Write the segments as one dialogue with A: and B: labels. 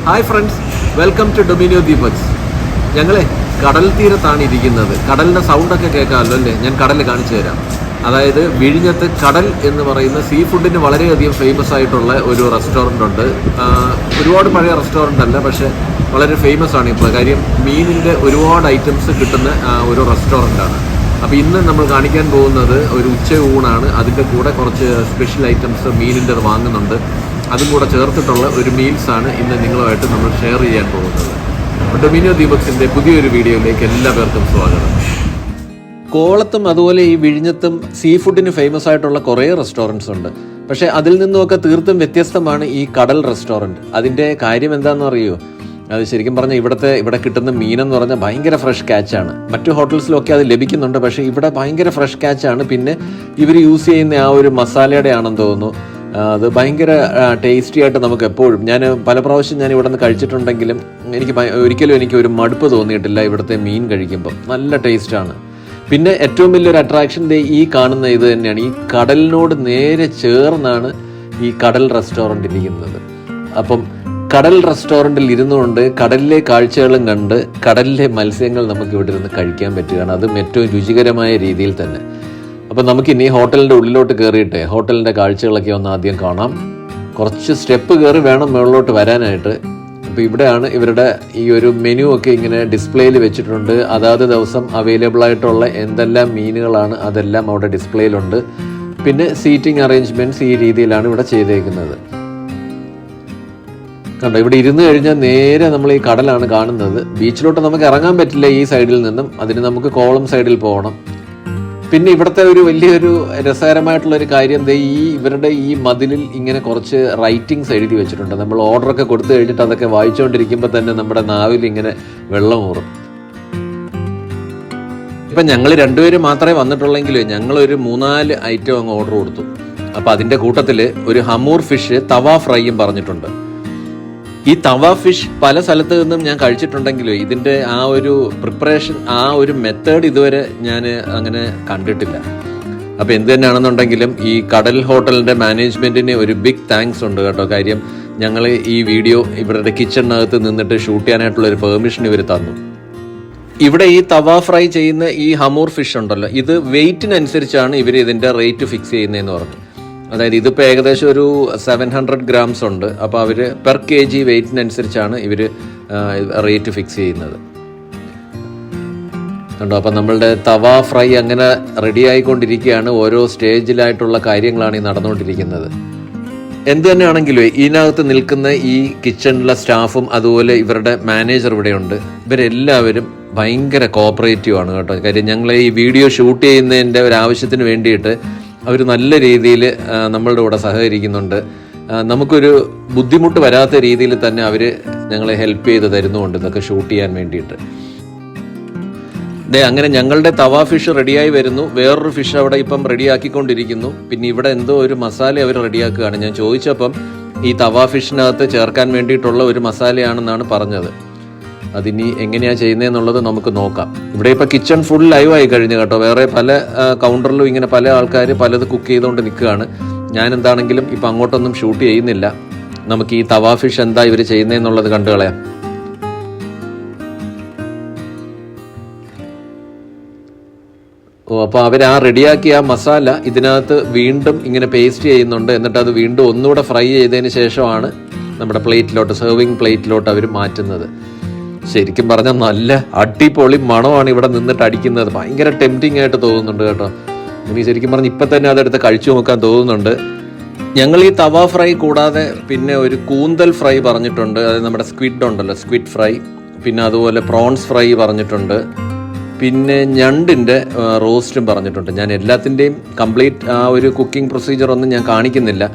A: Hi friends, welcome to Dominio Deepaks. ഞങ്ങളെ കടൽ തീരത്താണ് ഇരിക്കുന്നത്. കടലിൻ്റെ സൗണ്ടൊക്കെ കേൾക്കാമല്ലോ അല്ലേ? ഞാൻ കടൽ കാണിച്ചു തരാം. അതായത് വിഴിഞ്ഞത്ത് കടൽ എന്ന് പറയുന്ന സീ ഫുഡിന് വളരെയധികം ഫേമസ് ആയിട്ടുള്ള ഒരു റെസ്റ്റോറൻ്റ് ഉണ്ട്. ഒരുപാട് പഴയ റെസ്റ്റോറൻ്റ് അല്ല, പക്ഷേ വളരെ ഫേമസ് ആണ് ഇപ്പോൾ. കാര്യം മീനിൻ്റെ ഒരുപാട് ഐറ്റംസ് കിട്ടുന്ന ഒരു റെസ്റ്റോറൻ്റാണ്. അപ്പോൾ ഇന്ന് നമ്മൾ കാണിക്കാൻ പോകുന്നത് ഒരു ഉച്ച ഊണാണ്. അതിൻ്റെ കൂടെ കുറച്ച് സ്പെഷ്യൽ ഐറ്റംസ് മീനിൻ്റെ വാങ്ങുന്നുണ്ട്. അതും കൂടെ ചേർത്തിട്ടുള്ള ഒരു മീൽസാണ് ഇന്ന് നിങ്ങളുമായിട്ട് നമ്മൾ ഷെയർ ചെയ്യാൻ പോകുന്നത്. ഡൊമിനിയോ ദീപക്സിൻ്റെ പുതിയൊരു വീഡിയോയിലേക്ക് എല്ലാവർക്കും സ്വാഗതം. കോളത്തും അതുപോലെ ഈ വിഴിഞ്ഞത്തും സീ ഫുഡിന് ഫേമസ് ആയിട്ടുള്ള കുറേ റെസ്റ്റോറൻറ്റ്സ് ഉണ്ട്. പക്ഷേ അതിൽ നിന്നുമൊക്കെ തീർത്തും വ്യത്യസ്തമാണ് ഈ കടൽ റെസ്റ്റോറൻറ്റ്. അതിൻ്റെ കാര്യം എന്താണെന്ന് അറിയുമോ? അത് ശരിക്കും പറഞ്ഞാൽ ഇവിടെ കിട്ടുന്ന മീനെന്ന് പറഞ്ഞാൽ ഭയങ്കര ഫ്രഷ് ക്യാച്ചാണ്. മറ്റു ഹോട്ടൽസിലൊക്കെ അത് ലഭിക്കുന്നുണ്ട്, പക്ഷേ ഇവിടെ ഭയങ്കര ഫ്രഷ് ക്യാച്ചാണ്. പിന്നെ ഇവർ യൂസ് ചെയ്യുന്ന ആ ഒരു മസാലയുടെ ആണെന്ന് തോന്നുന്നു, അത് ഭയങ്കര ടേസ്റ്റി ആയിട്ട് നമുക്ക് എപ്പോഴും, ഞാൻ പല പ്രാവശ്യം ഞാൻ ഇവിടെ നിന്ന് കഴിച്ചിട്ടുണ്ടെങ്കിലും ഒരിക്കലും എനിക്ക് ഒരു മടുപ്പ് തോന്നിയിട്ടില്ല ഇവിടുത്തെ മീൻ കഴിക്കുമ്പോൾ. നല്ല ടേസ്റ്റാണ്. പിന്നെ ഏറ്റവും വലിയൊരു അട്രാക്ഷൻ ഈ കാണുന്ന ഇത് തന്നെയാണ്. ഈ കടലിനോട് നേരെ ചേർന്നാണ് ഈ കടൽ റെസ്റ്റോറൻറ്റ് ഇരിക്കുന്നത്. അപ്പം കടൽ റെസ്റ്റോറൻറ്റിൽ ഇരുന്നുകൊണ്ട് കടലിലെ കാഴ്ചകളും കണ്ട് കടലിലെ മത്സ്യങ്ങൾ നമുക്ക് ഇവിടെ ഇരുന്ന് കഴിക്കാൻ പറ്റുകയാണ്. അതും ഏറ്റവും രുചികരമായ രീതിയിൽ തന്നെ. അപ്പം നമുക്കിനി ഹോട്ടലിൻ്റെ ഉള്ളിലോട്ട് കയറിയിട്ട് ഹോട്ടലിൻ്റെ കാഴ്ചകളൊക്കെ ഒന്ന് ആദ്യം കാണാം. കുറച്ച് സ്റ്റെപ്പ് കയറി വേണം മുകളിലോട്ട് വരാനായിട്ട്. അപ്പോൾ ഇവിടെയാണ് ഇവരുടെ ഈ ഒരു മെനു ഒക്കെ ഇങ്ങനെ ഡിസ്പ്ലേയിൽ വെച്ചിട്ടുണ്ട്. അതാത് ദിവസം അവൈലബിൾ ആയിട്ടുള്ള എന്തെല്ലാം മീനുകളാണ് അതെല്ലാം അവിടെ ഡിസ്പ്ലേയിലുണ്ട്. പിന്നെ സീറ്റിംഗ് അറേഞ്ച്മെൻറ്റ്സ് ഈ രീതിയിലാണ് ഇവിടെ ചെയ്തേക്കുന്നത്. കണ്ടോ, ഇവിടെ ഇരുന്ന് കഴിഞ്ഞാൽ നേരെ നമ്മൾ ഈ കടലാണ് കാണുന്നത്. ബീച്ചിലോട്ട് നമുക്ക് ഇറങ്ങാൻ പറ്റില്ല ഈ സൈഡിൽ നിന്നും, അതിന് നമുക്ക് കോളം സൈഡിൽ പോകണം. പിന്നെ ഇവിടുത്തെ ഒരു വലിയൊരു രസകരമായിട്ടുള്ളൊരു കാര്യം ഇവരുടെ ഈ മതിലിൽ ഇങ്ങനെ കുറച്ച് റൈറ്റിങ്സ് എഴുതി വെച്ചിട്ടുണ്ട്. നമ്മൾ ഓർഡറൊക്കെ കൊടുത്തു കഴിഞ്ഞിട്ട് അതൊക്കെ വായിച്ചുകൊണ്ടിരിക്കുമ്പോൾ തന്നെ നമ്മുടെ നാവിൽ ഇങ്ങനെ വെള്ളമൂറും. ഇപ്പം ഞങ്ങൾ രണ്ടുപേരും മാത്രമേ വന്നിട്ടുള്ളെങ്കിലും ഞങ്ങളൊരു 3-4 ഐറ്റം അങ്ങ് ഓർഡർ കൊടുത്തു. അപ്പം അതിൻ്റെ കൂട്ടത്തിൽ ഒരു ഹമൂർ ഫിഷ് തവ ഫ്രൈയും പറഞ്ഞിട്ടുണ്ട്. ഈ തവ ഫിഷ് പല സ്ഥലത്ത് നിന്നും ഞാൻ കഴിച്ചിട്ടുണ്ടെങ്കിലും ഇതിൻ്റെ ആ ഒരു പ്രിപ്പറേഷൻ, ആ ഒരു മെത്തേഡ് ഇതുവരെ ഞാൻ അങ്ങനെ കണ്ടിട്ടില്ല. അപ്പോൾ എന്ത് തന്നെയാണെന്നുണ്ടെങ്കിലും ഈ കടൽ ഹോട്ടലിൻ്റെ മാനേജ്മെൻറ്റിന് ഒരു ബിഗ് താങ്ക്സ് ഉണ്ട് കേട്ടോ. കാര്യം ഞങ്ങൾ ഈ വീഡിയോ ഇവരുടെ കിച്ചണിനകത്ത് നിന്നിട്ട് ഷൂട്ട് ചെയ്യാനായിട്ടുള്ളൊരു പെർമിഷൻ ഇവർ തന്നു. ഇവിടെ ഈ തവ ഫ്രൈ ചെയ്യുന്ന ഈ ഹമൂർ ഫിഷ് ഉണ്ടല്ലോ, ഇത് വെയ്റ്റിനനുസരിച്ചാണ് ഇവർ ഇതിൻ്റെ റേറ്റ് ഫിക്സ് ചെയ്യുന്നതെന്ന് പറഞ്ഞു. അതായത് ഇതിപ്പോൾ ഏകദേശം ഒരു 700 grams ഉണ്ട്. അപ്പോൾ അവർ പെർ kg വെയ്റ്റിനനുസരിച്ചാണ് ഇവർ റേറ്റ് ഫിക്സ് ചെയ്യുന്നത്. കണ്ടോ, അപ്പം നമ്മളുടെ തവ ഫ്രൈ അങ്ങനെ റെഡി ആയിക്കൊണ്ടിരിക്കുകയാണ്. ഓരോ സ്റ്റേജിലായിട്ടുള്ള കാര്യങ്ങളാണ് ഈ നടന്നുകൊണ്ടിരിക്കുന്നത്. എന്ത് തന്നെയാണെങ്കിലും ഇതിനകത്ത് നിൽക്കുന്ന ഈ കിച്ചണിലെ സ്റ്റാഫും അതുപോലെ ഇവരുടെ മാനേജർ ഇവിടെയുണ്ട്. ഇവരെല്ലാവരും ഭയങ്കര കോപ്പറേറ്റീവ് ആണ് കേട്ടോ. കാര്യം ഞങ്ങൾ ഈ വീഡിയോ ഷൂട്ട് ചെയ്യുന്നതിൻ്റെ ഒരു ആവശ്യത്തിന് വേണ്ടിയിട്ട് അവർ നല്ല രീതിയിൽ നമ്മളുടെ കൂടെ സഹകരിക്കുന്നുണ്ട്. നമുക്കൊരു ബുദ്ധിമുട്ട് വരാത്ത രീതിയിൽ തന്നെ അവർ ഞങ്ങളെ ഹെൽപ്പ് ചെയ്ത് തരുന്നുണ്ട് ഇതൊക്കെ ഷൂട്ട് ചെയ്യാൻ വേണ്ടിയിട്ട്. അങ്ങനെ ഞങ്ങളുടെ തവ ഫിഷ് റെഡിയായി വരുന്നു. വേറൊരു ഫിഷ് അവിടെ ഇപ്പം റെഡിയാക്കിക്കൊണ്ടിരിക്കുന്നു. പിന്നെ ഇവിടെ എന്തോ ഒരു മസാല അവർ റെഡിയാക്കുകയാണ്. ഞാൻ ചോദിച്ചപ്പം ഈ തവ ഫിഷിനകത്ത് ചേർക്കാൻ വേണ്ടിയിട്ടുള്ള ഒരു മസാലയാണെന്നാണ് പറഞ്ഞത്. അതിനി എങ്ങനെയാണ് ചെയ്യുന്നതെന്നുള്ളത് നമുക്ക് നോക്കാം. ഇവിടെ ഇപ്പോൾ കിച്ചൺ ഫുൾ ലൈവ് ആയി കഴിഞ്ഞു കേട്ടോ. വേറെ പല കൗണ്ടറിലും ഇങ്ങനെ പല ആൾക്കാർ പലത് കുക്ക് ചെയ്തുകൊണ്ട് നിൽക്കുകയാണ്. ഞാൻ എന്താണെങ്കിലും ഇപ്പം അങ്ങോട്ടൊന്നും ഷൂട്ട് ചെയ്യുന്നില്ല. നമുക്ക് ഈ തവ ഫിഷ് എന്താ ഇവർ ചെയ്യുന്നതെന്നുള്ളത് കണ്ടു കളയാം. അപ്പോൾ അവർ ആ റെഡിയാക്കിയ ആ മസാല ഇതിനകത്ത് വീണ്ടും ഇങ്ങനെ പേസ്റ്റ് ചെയ്യുന്നുണ്ട്. എന്നിട്ട് അത് വീണ്ടും ഒന്നുകൂടെ ഫ്രൈ ചെയ്തതിന് ശേഷമാണ് നമ്മുടെ പ്ലേറ്റിലോട്ട്, സെർവിങ് പ്ലേറ്റിലോട്ട് അവർ മാറ്റുന്നത്. ശരിക്കും പറഞ്ഞാൽ നല്ല അടിപൊളി മണമാണ് ഇവിടെ നിന്നിട്ട് അടിക്കുന്നത്. ഭയങ്കര ടെംപ്റ്റിംഗ് ആയിട്ട് തോന്നുന്നുണ്ട് കേട്ടോ. എനിക്ക് ശരിക്കും പറഞ്ഞാൽ ഇപ്പം തന്നെ അതെടുത്ത് കഴിച്ചു നോക്കാൻ തോന്നുന്നുണ്ട്. ഞങ്ങൾ ഈ തവ ഫ്രൈ കൂടാതെ പിന്നെ ഒരു കൂന്തൽ ഫ്രൈ പറഞ്ഞിട്ടുണ്ട്. അത് നമ്മുടെ സ്ക്വിഡ് ഉണ്ടല്ലോ, സ്ക്വിഡ് ഫ്രൈ. പിന്നെ അതുപോലെ പ്രോൺസ് ഫ്രൈ പറഞ്ഞിട്ടുണ്ട്. പിന്നെ ഞണ്ടിൻ്റെ റോസ്റ്റും പറഞ്ഞിട്ടുണ്ട്. ഞാൻ എല്ലാത്തിൻ്റെയും കംപ്ലീറ്റ് ആ ഒരു കുക്കിംഗ് പ്രൊസീജിയർ ഒന്നും ഞാൻ കാണിക്കുന്നില്ല.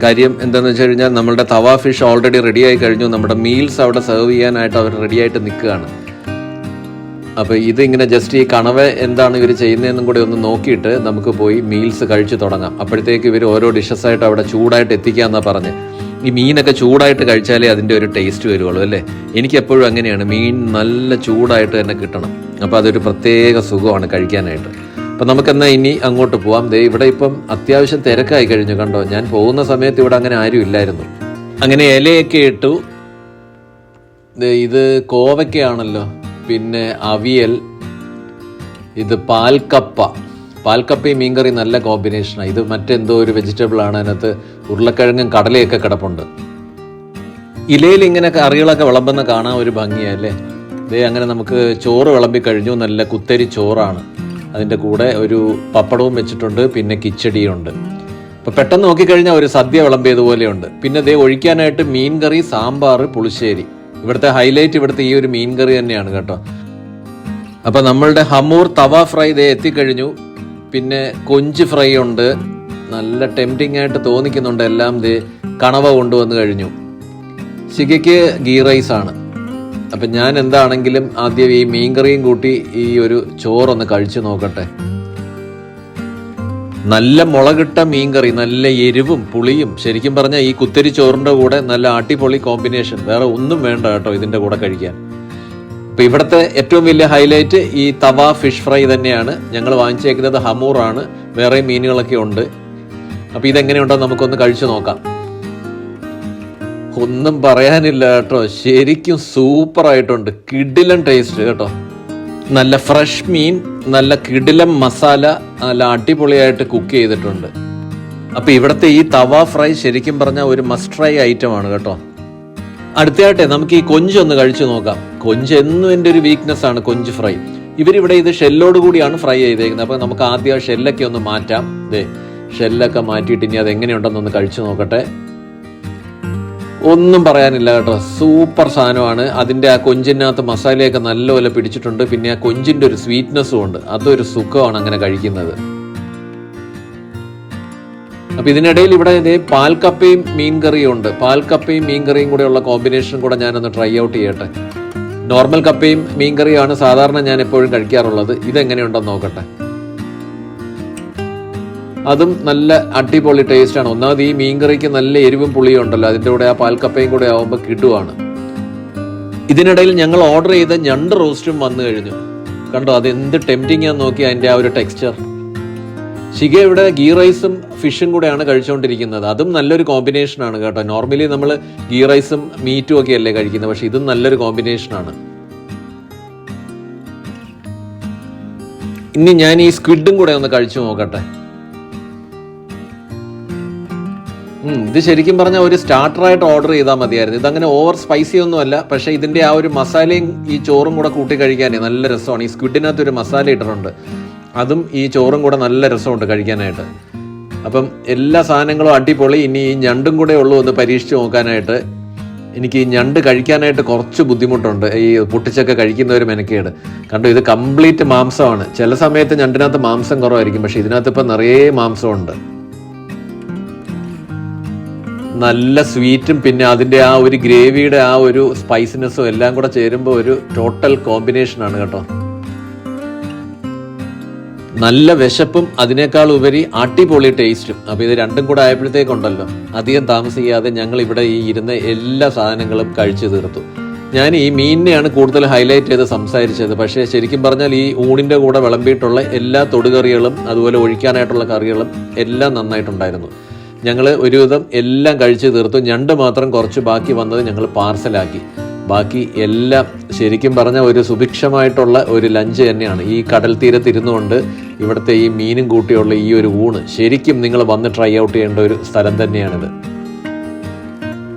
A: കാര്യം എന്താണെന്ന് വെച്ച് കഴിഞ്ഞാൽ നമ്മളുടെ തവ ഫിഷ് ഓൾറെഡി റെഡിയായി കഴിഞ്ഞു. നമ്മുടെ മീൽസ് അവിടെ സെർവ് ചെയ്യാനായിട്ട് അവർ റെഡിയായിട്ട് നിൽക്കുകയാണ്. അപ്പോൾ ഇതിങ്ങനെ ജസ്റ്റ് ഈ കണവ എന്താണ് ഇവർ ചെയ്യുന്നതെന്നും കൂടി ഒന്ന് നോക്കിയിട്ട് നമുക്ക് പോയി മീൽസ് കഴിച്ച് തുടങ്ങാം. അപ്പോഴത്തേക്ക് ഇവർ ഓരോ ഡിഷസായിട്ട് അവിടെ ചൂടായിട്ട് എത്തിക്കാമെന്നാണ് പറഞ്ഞ്. ഈ മീനൊക്കെ ചൂടായിട്ട് കഴിച്ചാലേ അതിൻ്റെ ഒരു ടേസ്റ്റ് വരുള്ളൂ അല്ലേ? എനിക്കെപ്പോഴും അങ്ങനെയാണ്, മീൻ നല്ല ചൂടായിട്ട് തന്നെ കിട്ടണം. അപ്പോൾ അതൊരു പ്രത്യേക സുഖമാണ് കഴിക്കാനായിട്ട്. അപ്പം നമുക്കെന്നാൽ ഇനി അങ്ങോട്ട് പോവാം. ഇവിടെ ഇപ്പം അത്യാവശ്യം തിരക്കായി കഴിഞ്ഞു. കണ്ടോ, ഞാൻ പോകുന്ന സമയത്ത് ഇവിടെ അങ്ങനെ ആരും ഇല്ലായിരുന്നു. അങ്ങനെ ഇലയൊക്കെ ഇട്ടു. ഇത് കോവയ്ക്കയാണല്ലോ, പിന്നെ അവിയൽ, ഇത് പാൽക്കപ്പയും മീൻകറി നല്ല കോമ്പിനേഷനാണ്. ഇത് മറ്റെന്തോ ഒരു വെജിറ്റബിൾ ആണ്, അതിനകത്ത് ഉരുളക്കിഴങ്ങും കടലയൊക്കെ കിടപ്പുണ്ട്. ഇലയിൽ ഇങ്ങനെ കറികളൊക്കെ വിളമ്പുന്ന കാണാൻ ഒരു ഭംഗിയല്ലേ. ഇതേ അങ്ങനെ നമുക്ക് ചോറ് വിളമ്പി കഴിഞ്ഞു. നല്ല കുത്തരി ചോറാണ്, അതിൻ്റെ കൂടെ ഒരു പപ്പടവും വെച്ചിട്ടുണ്ട്, പിന്നെ കിച്ചടിയുണ്ട്. അപ്പോൾ പെട്ടെന്ന് നോക്കിക്കഴിഞ്ഞാൽ ഒരു സദ്യ വിളമ്പിയതുപോലെയുണ്ട്. പിന്നെ ഇതേ ഒഴിക്കാനായിട്ട് മീൻകറി, സാമ്പാർ, പുളിശ്ശേരി. ഇവിടുത്തെ ഹൈലൈറ്റ് ഇവിടുത്തെ ഈ ഒരു മീൻകറി തന്നെയാണ് കേട്ടോ. അപ്പം നമ്മളുടെ ഹമൂർ തവ ഫ്രൈ ഇതേ എത്തിക്കഴിഞ്ഞു. പിന്നെ കൊഞ്ച് ഫ്രൈ ഉണ്ട്, നല്ല ടെംപ്റ്റിംഗ് ആയിട്ട് തോന്നിക്കുന്നുണ്ട്. എല്ലാം ഇതേ കണവ കൊണ്ടുവന്ന് കഴിഞ്ഞു. ശിഖയ്ക്ക് ഗീ റൈസ് ആണ്. അപ്പം ഞാൻ എന്താണെങ്കിലും ആദ്യം ഈ മീൻകറിയും കൂട്ടി ഈ ഒരു ചോറൊന്ന് കഴിച്ചു നോക്കട്ടെ. നല്ല മുളകിട്ട മീൻകറി, നല്ല എരിവും പുളിയും. ശരിക്കും പറഞ്ഞാൽ ഈ കുത്തരി ചോറിൻ്റെ കൂടെ നല്ല അടിപൊളി കോമ്പിനേഷൻ. വേറെ ഒന്നും വേണ്ട കേട്ടോ ഇതിൻ്റെ കൂടെ കഴിക്കാൻ. അപ്പം ഇവിടുത്തെ ഏറ്റവും വലിയ ഹൈലൈറ്റ് ഈ തവ ഫിഷ് ഫ്രൈ തന്നെയാണ്. ഞങ്ങൾ വാങ്ങിച്ചേക്കുന്നത് ഹമൂറാണ്, വേറെ മീനുകളൊക്കെ ഉണ്ട്. അപ്പം ഇതെങ്ങനെയുണ്ടോ നമുക്കൊന്ന് കഴിച്ചു നോക്കാം. ഒന്നും പറയാനില്ല കേട്ടോ, ശരിക്കും സൂപ്പറായിട്ടുണ്ട്. കിടിലൻ ടേസ്റ്റ് കേട്ടോ. നല്ല ഫ്രഷ് മീൻ, നല്ല കിടിലം മസാല, നല്ല അടിപൊളിയായിട്ട് കുക്ക് ചെയ്തിട്ടുണ്ട്. അപ്പം ഇവിടുത്തെ ഈ തവ ഫ്രൈ ശരിക്കും പറഞ്ഞാൽ ഒരു മസ്റ്റ് ട്രൈ ഐറ്റം ആണ് കേട്ടോ. അടുത്തയായിട്ടെ നമുക്ക് ഈ കൊഞ്ചൊന്ന് കഴിച്ചു നോക്കാം. കൊഞ്ച് എന്നും എൻ്റെ ഒരു വീക്ക്നെസ് ആണ്, കൊഞ്ച് ഫ്രൈ. ഇവരിവിടെ ഇത് ഷെല്ലോട് കൂടിയാണ് ഫ്രൈ ചെയ്തേക്കുന്നത്. അപ്പം നമുക്ക് ആദ്യം ആ ഷെല്ലൊക്കെ ഒന്ന് മാറ്റാം. ഇതേ ഷെല്ലൊക്കെ മാറ്റിയിട്ട് ഇനി അത് എങ്ങനെയുണ്ടെന്നൊന്ന് കഴിച്ചു നോക്കട്ടെ. ഒന്നും പറയാനില്ല കേട്ടോ, സൂപ്പർ സാധനമാണ്. അതിൻ്റെ ആ കൊഞ്ചിനകത്ത് മസാലയൊക്കെ നല്ലപോലെ പിടിച്ചിട്ടുണ്ട്. പിന്നെ ആ കൊഞ്ചിൻ്റെ ഒരു സ്വീറ്റ്നെസ്സും ഉണ്ട്, അതൊരു സുഖമാണ് അങ്ങനെ കഴിക്കുന്നത്. അപ്പം ഇതിനിടയിൽ ഇവിടെ ഇതേ പാൽക്കപ്പയും മീൻകറിയും ഉണ്ട്. പാൽക്കപ്പയും മീൻകറിയും കൂടെയുള്ള കോമ്പിനേഷൻ കൂടെ ഞാനൊന്ന് ട്രൈ ഔട്ട് ചെയ്യട്ടെ. നോർമൽ കപ്പയും മീൻകറിയാണ് സാധാരണ ഞാൻ എപ്പോഴും കഴിക്കാറുള്ളത്. ഇതെങ്ങനെയുണ്ടെന്ന് നോക്കട്ടെ. അതും നല്ല അടിപൊളി ടേസ്റ്റാണ്. ഒന്നാമത് ഈ മീൻകറിക്ക് നല്ല എരിവും പുളിയും ഉണ്ടല്ലോ, അതിൻ്റെ കൂടെ ആ പാൽക്കപ്പയും കൂടെ ആവുമ്പോൾ കിട്ടുവാണ്. ഇതിനിടയിൽ ഞങ്ങൾ ഓർഡർ ചെയ്ത ഞണ്ട് റോസ്റ്റും വന്നു കഴിഞ്ഞു. കണ്ടോ അതെന്ത് ടെംപ്റ്റിംഗ് ആണെന്ന് നോക്കി അതിൻ്റെ ആ ഒരു ടെക്സ്ചർ. ശിഖ ഇവിടെ ഗീ റൈസും ഫിഷും കൂടെയാണ് കഴിച്ചുകൊണ്ടിരിക്കുന്നത്. അതും നല്ലൊരു കോമ്പിനേഷനാണ് കേട്ടോ. നോർമലി നമ്മൾ ഗീ റൈസും മീറ്റും ഒക്കെ അല്ലേ കഴിക്കുന്നത്, പക്ഷെ ഇതും നല്ലൊരു കോമ്പിനേഷനാണ്. ഇനി ഞാൻ ഈ സ്ക്വിഡും കൂടെ ഒന്ന് കഴിച്ചു നോക്കട്ടെ. ഇത് ശരിക്കും പറഞ്ഞാൽ ഒരു സ്റ്റാർട്ടറായിട്ട് ഓർഡർ ചെയ്താൽ മതിയായിരുന്നു. ഇതങ്ങനെ ഓവർ സ്പൈസി ഒന്നും അല്ല, പക്ഷേ ഇതിൻ്റെ ആ ഒരു മസാലയും ഈ ചോറും കൂടെ കൂട്ടി കഴിക്കാനേ നല്ല രസമാണ്. ഈ സ്ക്വിഡിനകത്ത് ഒരു മസാല ഇട്ടിട്ടുണ്ട്, അതും ഈ ചോറും കൂടെ നല്ല രസമുണ്ട് കഴിക്കാനായിട്ട്. അപ്പം എല്ലാ സാധനങ്ങളും അടിപൊളി. ഇനി ഈ ഞണ്ടും കൂടെ ഉള്ളൂ ഒന്ന് പരീക്ഷിച്ച് നോക്കാനായിട്ട്. എനിക്ക് ഈ ഞണ്ട് കഴിക്കാനായിട്ട് കുറച്ച് ബുദ്ധിമുട്ടുണ്ട്, ഈ പൊട്ടിച്ചൊക്കെ കഴിക്കുന്ന ഒരു മെനക്കേട്. കണ്ടോ ഇത് കംപ്ലീറ്റ് മാംസമാണ്. ചില സമയത്ത് ഞണ്ടിനകത്ത് മാംസം കുറവായിരിക്കും, പക്ഷെ ഇതിനകത്ത് ഇപ്പം നിറയെ മാംസമുണ്ട്. നല്ല സ്വീറ്റും പിന്നെ അതിൻ്റെ ആ ഒരു ഗ്രേവിയുടെ ആ ഒരു സ്പൈസിനെസ്സും എല്ലാം കൂടെ ചേരുമ്പോൾ ഒരു ടോട്ടൽ കോമ്പിനേഷനാണ് കേട്ടോ. നല്ല വിശപ്പും അതിനേക്കാൾ ഉപരി അടിപൊളി ടേസ്റ്റും. അപ്പോൾ ഇത് രണ്ടും കൂടെ ആയപ്പോഴത്തേക്കുണ്ടല്ലോ, അധികം താമസിക്കാതെ ഞങ്ങൾ ഇവിടെ ഈ ഇരുന്ന എല്ലാ സാധനങ്ങളും കഴിച്ചു തീർത്തു. ഞാൻ ഈ മീനിനെയാണ് കൂടുതൽ ഹൈലൈറ്റ് ചെയ്ത് സംസാരിച്ചത്. പക്ഷേ ശരിക്കും പറഞ്ഞാൽ ഈ ഊണിൻ്റെ കൂടെ വിളമ്പിയിട്ടുള്ള എല്ലാ തൊടുകറികളും അതുപോലെ ഒഴിക്കാനായിട്ടുള്ള കറികളും എല്ലാം നന്നായിട്ടുണ്ടായിരുന്നു. ഞങ്ങൾ ഒരുവിധം എല്ലാം കഴിച്ചു തീർത്തു. ഞണ്ട് മാത്രം കുറച്ച് ബാക്കി വന്നത് ഞങ്ങൾ പാർസലാക്കി. ബാക്കി എല്ലാം ശരിക്കും പറഞ്ഞാൽ ഒരു സുഭിക്ഷമായിട്ടുള്ള ഒരു ലഞ്ച് തന്നെയാണ്. ഈ കടൽ തീരത്തിരുന്നുകൊണ്ട് ഇവിടുത്തെ ഈ മീനും കൂട്ടിയുള്ള ഈ ഒരു ഊണ് ശരിക്കും നിങ്ങൾ വന്ന് ട്രൈ ഔട്ട് ചെയ്യേണ്ട ഒരു സ്ഥലം തന്നെയാണിത്.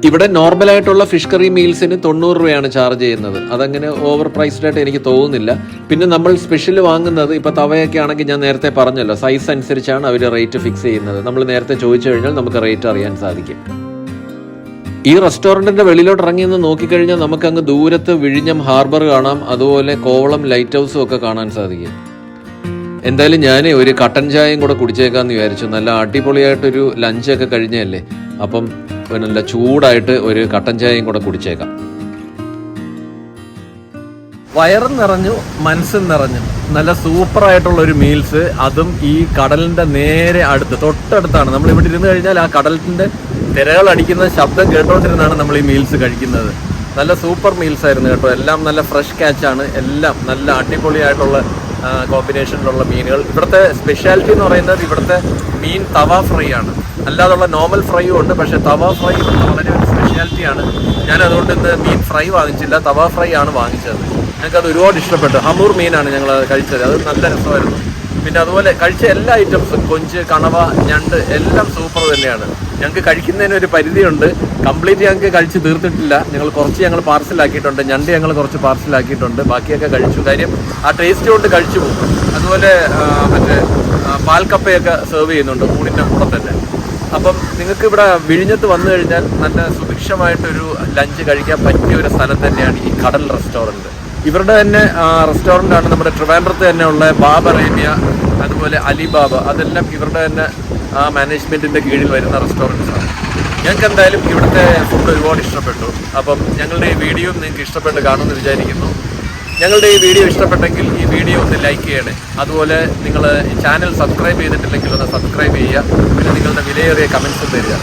A: ഇവിടെ നോർമലായിട്ടുള്ള ഫിഷ് കറി മീൽസിന് 90 രൂപയാണ് ചാർജ് ചെയ്യുന്നത്. അതങ്ങനെ ഓവർ പ്രൈസ്ഡ് ആയിട്ട് എനിക്ക് തോന്നുന്നില്ല. പിന്നെ നമ്മൾ സ്പെഷ്യൽ വാങ്ങുന്നത് ഇപ്പോൾ തവയൊക്കെ ആണെങ്കിൽ ഞാൻ നേരത്തെ പറഞ്ഞല്ലോ, സൈസ് അനുസരിച്ചാണ് അവർ റേറ്റ് ഫിക്സ് ചെയ്യുന്നത്. നമ്മൾ നേരത്തെ ചോദിച്ചു കഴിഞ്ഞാൽ നമുക്ക് റേറ്റ് അറിയാൻ സാധിക്കും. ഈ റെസ്റ്റോറൻറ്റിൻ്റെ വെളിയിലോട്ട് ഇറങ്ങി നിന്ന് നോക്കിക്കഴിഞ്ഞാൽ നമുക്കങ്ങ് ദൂരത്ത് വിഴിഞ്ഞം ഹാർബർ കാണാം, അതുപോലെ കോവളം ലൈറ്റ് ഹൗസും ഒക്കെ കാണാൻ സാധിക്കും. എന്തായാലും ഞാൻ ഒരു കട്ടൻ ചായയും കൂടെ കുടിച്ചേക്കാമെന്ന് വിചാരിച്ചു. നല്ല അടിപൊളിയായിട്ടൊരു ലഞ്ചൊക്കെ കഴിഞ്ഞല്ലേ, അപ്പം നല്ല ചൂടായിട്ട് ഒരു കട്ടൻ ചായയും കൂടെ കുടിച്ചേക്കാം. വയറും നിറഞ്ഞു, മനസ്സും നിറഞ്ഞു. നല്ല സൂപ്പറായിട്ടുള്ളൊരു മീൽസ്, അതും ഈ കടലിൻ്റെ നേരെ തൊട്ടടുത്താണ്. നമ്മൾ ഇവിടെ ഇരുന്ന് കഴിഞ്ഞാൽ ആ കടലിൻ്റെ തിരകൾ അടിക്കുന്ന ശബ്ദം കേട്ടോണ്ടിരുന്നാണ് നമ്മൾ ഈ മീൽസ് കഴിക്കുന്നത്. നല്ല സൂപ്പർ മീൽസ് ആയിരുന്നു കേട്ടോ. എല്ലാം നല്ല ഫ്രഷ് ക്യാച്ചാണ്. എല്ലാം നല്ല അടിപൊളിയായിട്ടുള്ള കോമ്പിനേഷനിലുള്ള മീനുകൾ. ഇവിടുത്തെ സ്പെഷ്യാലിറ്റി എന്ന് പറയുന്നത് ഇവിടുത്തെ മീൻ തവ ഫ്രൈ ആണ്. അല്ലാതുള്ള നോർമൽ ഫ്രൈയും ഉണ്ട്, പക്ഷേ തവ ഫ്രൈ ഇവിടുത്തെ വളരെ ഒരു സ്പെഷ്യാലിറ്റിയാണ്. ഞാൻ അതുകൊണ്ട് ഇന്ന് മീൻ ഫ്രൈ വാങ്ങിച്ചില്ല, തവ ഫ്രൈ ആണ് വാങ്ങിച്ചത്. ഞങ്ങൾക്കത് ഒരുപാട് ഇഷ്ടപ്പെട്ടു. ഹമൂർ മീനാണ് ഞങ്ങൾ കഴിച്ചത്, അത് നല്ല രസമായിരുന്നു. പിന്നെ അതുപോലെ കഴിച്ച എല്ലാ ഐറ്റംസും കൊഞ്ച്, കണവ, ഞണ്ട് എല്ലാം സൂപ്പർ തന്നെയാണ്. ഞങ്ങൾക്ക് കഴിക്കുന്നതിന് ഒരു പരിധിയുണ്ട്, കംപ്ലീറ്റ് ഞങ്ങൾക്ക് കഴിച്ച് തീർത്തിട്ടില്ല. ഞങ്ങൾ പാർസലാക്കിയിട്ടുണ്ട്, ഞണ്ട് ഞങ്ങൾ കുറച്ച് പാർസലാക്കിയിട്ടുണ്ട്, ബാക്കിയൊക്കെ കഴിച്ചു. കാര്യം ആ ടേസ്റ്റ് കൊണ്ട് കഴിച്ചു പോകും. അതുപോലെ മറ്റേ പാൽക്കപ്പയൊക്കെ സെർവ് ചെയ്യുന്നുണ്ട് ഊണിൻ്റെ കൂടെ തന്നെ. അപ്പം നിങ്ങൾക്ക് ഇവിടെ വിഴിഞ്ഞത്ത് വന്നു കഴിഞ്ഞാൽ നല്ല സുഭിക്ഷമായിട്ടൊരു ലഞ്ച് കഴിക്കാൻ പറ്റിയ ഒരു സ്ഥലം തന്നെയാണ് ഈ കടൽ റെസ്റ്റോറൻറ്റ്. ഇവരുടെ തന്നെ റെസ്റ്റോറൻ്റാണ് നമ്മുടെ ട്രിവാൻഡ്രത്ത് തന്നെ ഉള്ള ബാബ് അറേബ്യ, അതുപോലെ അലിബാബ, അതെല്ലാം ഇവരുടെ തന്നെ മാനേജ്മെൻറ്റിൻ്റെ കീഴിൽ വരുന്ന റെസ്റ്റോറൻറ്റ്സാണ്. ഞങ്ങൾക്ക് എന്തായാലും ഇവിടുത്തെ ഫുഡ് ഒരുപാട് ഇഷ്ടപ്പെട്ടു. അപ്പം ഞങ്ങളുടെ ഈ വീഡിയോ നിങ്ങൾക്ക് ഇഷ്ടപ്പെട്ട് കാണുമെന്ന് വിചാരിക്കുന്നു. ഞങ്ങളുടെ ഈ വീഡിയോ ഇഷ്ടപ്പെട്ടെങ്കിൽ ഈ വീഡിയോ ഒന്ന് ലൈക്ക് ചെയ്യണേ. അതുപോലെ നിങ്ങൾ ഈ ചാനൽ സബ്സ്ക്രൈബ് ചെയ്തിട്ടില്ലെങ്കിൽ ഒന്ന് സബ്സ്ക്രൈബ് ചെയ്യുക. പിന്നെ നിങ്ങളുടെ വിലയേറിയ കമൻസും തരിക.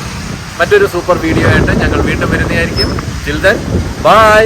A: മറ്റൊരു സൂപ്പർ വീഡിയോ ആയിട്ട് ഞങ്ങൾ വീണ്ടും വരുന്നതായിരിക്കും. Till then bye.